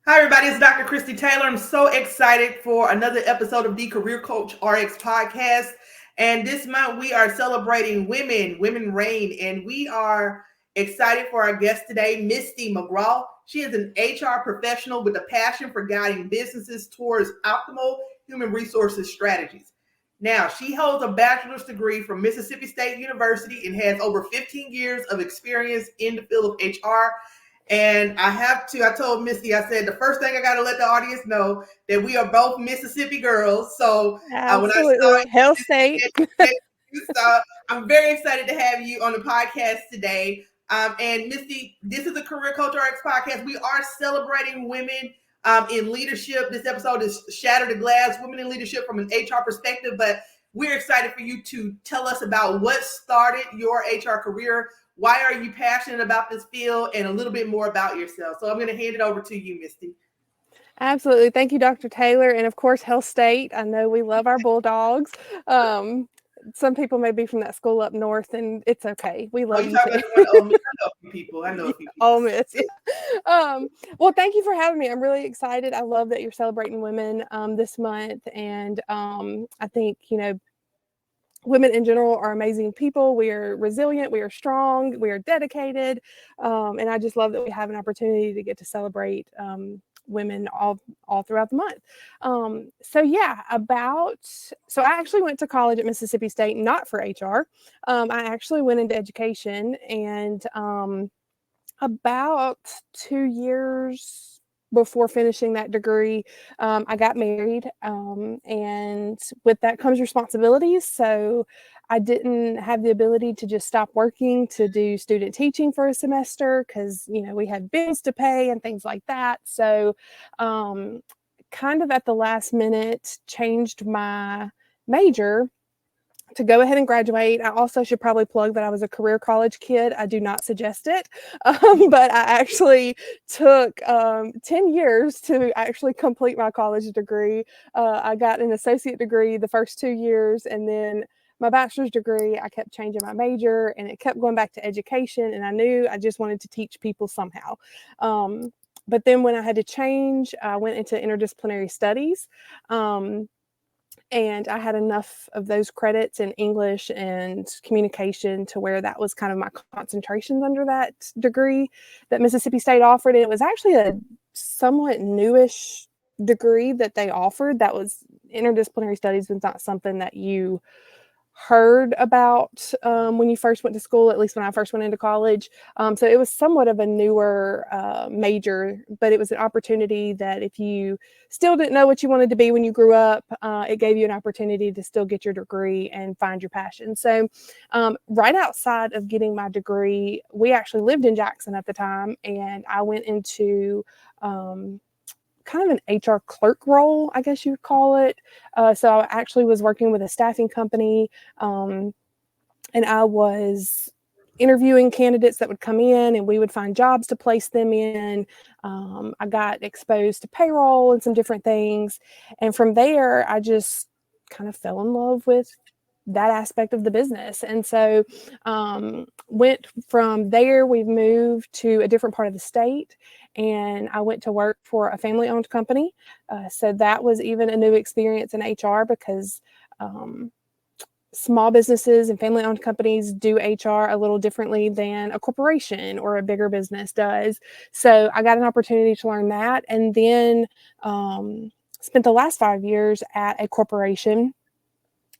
Hi, everybody. It's Dr. Christy Taylor. I'm so excited for another episode of the Career Coach RX podcast. And this month we are celebrating women reign. And we are excited for our guest today, Misty McCraw. She is an HR professional with a passion for guiding businesses towards optimal human resources strategies. Now, she holds a bachelor's degree from Mississippi State University and has over 15 years of experience in the field of HR. And I told Misty, I said, the first thing I got to let the audience know that we are both Mississippi girls. So when I saw Absolutely. Hell State. so I'm very excited to have you on the podcast today. And Misty, this is a Career Coach RX podcast. We are celebrating women in leadership. This episode is Shatter the Glass, women in leadership from an HR perspective. But we're excited for you to tell us about what started your HR career. Why are you passionate about this field, and a little bit more about yourself? So I'm going to hand it over to you, Misty. Absolutely. Thank you, Dr. Taylor. And of course, Hell State. I know we love our Bulldogs. Some people may be from that school up north, and it's okay. We love you too. About Ole Miss. I know a few people. Ole Miss. Yeah. Well, thank you for having me. I'm really excited. I love that you're celebrating women this month. And I think, women in general are amazing people. We are resilient. We are strong. We are dedicated. And I just love that we have an opportunity to get to celebrate women all throughout the month. So I actually went to college at Mississippi State, not for HR. I actually went into education, and about 2 years before finishing that degree, I got married, and with that comes responsibilities. So I didn't have the ability to just stop working to do student teaching for a semester because, we had bills to pay and things like that. So kind of at the last minute changed my major to go ahead and graduate. I also should probably plug that I was a career college kid. I do not suggest it, but I actually took 10 years to actually complete my college degree. I got an associate degree the first 2 years, and then my bachelor's degree, I kept changing my major, and it kept going back to education, and I knew I just wanted to teach people somehow. But then when I had to change, I went into interdisciplinary studies. And I had enough of those credits in English and communication to where that was kind of my concentrations under that degree that Mississippi State offered. And it was actually a somewhat newish degree that they offered. That was interdisciplinary studies was not something that you heard about when you first went to school, at least when I first went into college. So it was somewhat of a newer major, but it was an opportunity that if you still didn't know what you wanted to be when you grew up, it gave you an opportunity to still get your degree and find your passion. So right outside of getting my degree, we actually lived in Jackson at the time, and I went into kind of an HR clerk role, I guess you would call it. So I actually was working with a staffing company, and I was interviewing candidates that would come in, and we would find jobs to place them in. I got exposed to payroll and some different things. And from there, I just kind of fell in love with that aspect of the business. And so went from there, we've moved to a different part of the state, and I went to work for a family-owned company. So that was even a new experience in HR because small businesses and family-owned companies do HR a little differently than a corporation or a bigger business does. So I got an opportunity to learn that, and then spent the last 5 years at a corporation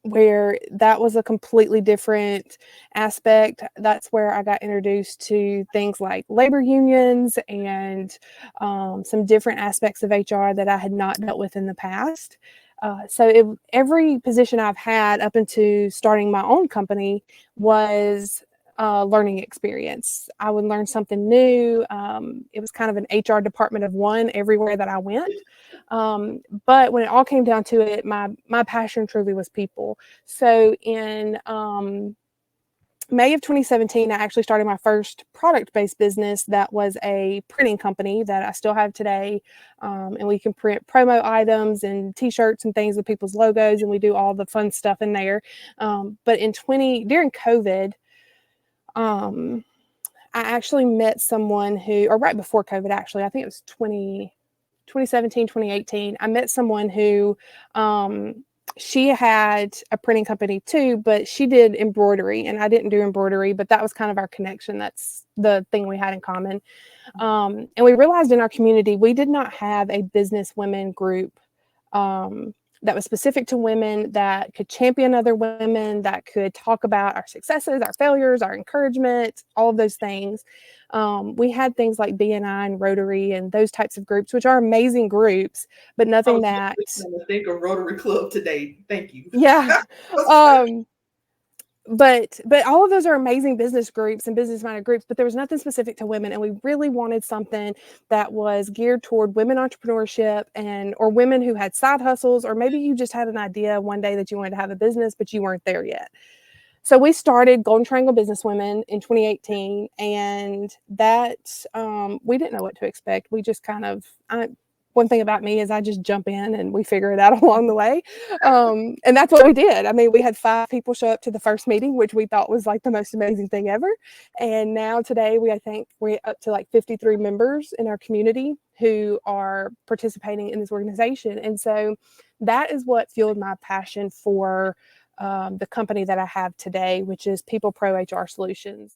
where that was a completely different aspect. That's where I got introduced to things like labor unions and some different aspects of HR that I had not dealt with in the past. Every position I've had up into starting my own company was a learning experience. I would learn something new. It was kind of an HR department of one everywhere that I went. But when it all came down to it, my passion truly was people. So in May of 2017, I actually started my first product-based business that was a printing company that I still have today. And we can print promo items and t-shirts and things with people's logos, and we do all the fun stuff in there. But during COVID, I actually met someone or right before COVID, actually, I think it was 2017, 2018, I met someone who she had a printing company too, but she did embroidery and I didn't do embroidery, but that was kind of our connection. That's the thing we had in common. And we realized in our community, we did not have a business women group that was specific to women, that could champion other women, that could talk about our successes, our failures, our encouragement, all of those things. We had things like BNI and Rotary and those types of groups, which are amazing groups, but nothing that. I think of Rotary Club today. Thank you. Yeah. But all of those are amazing business groups and business-minded groups, but there was nothing specific to women. And we really wanted something that was geared toward women entrepreneurship or women who had side hustles, or maybe you just had an idea one day that you wanted to have a business, but you weren't there yet. So we started Golden Triangle Businesswomen in 2018, and that we didn't know what to expect. We just kind of, one thing about me is I just jump in and we figure it out along the way. And that's what we did. I mean, we had 5 people show up to the first meeting, which we thought was like the most amazing thing ever. And now today I think we're up to like 53 members in our community who are participating in this organization. And so that is what fueled my passion for the company that I have today, which is People Pro HR Solutions.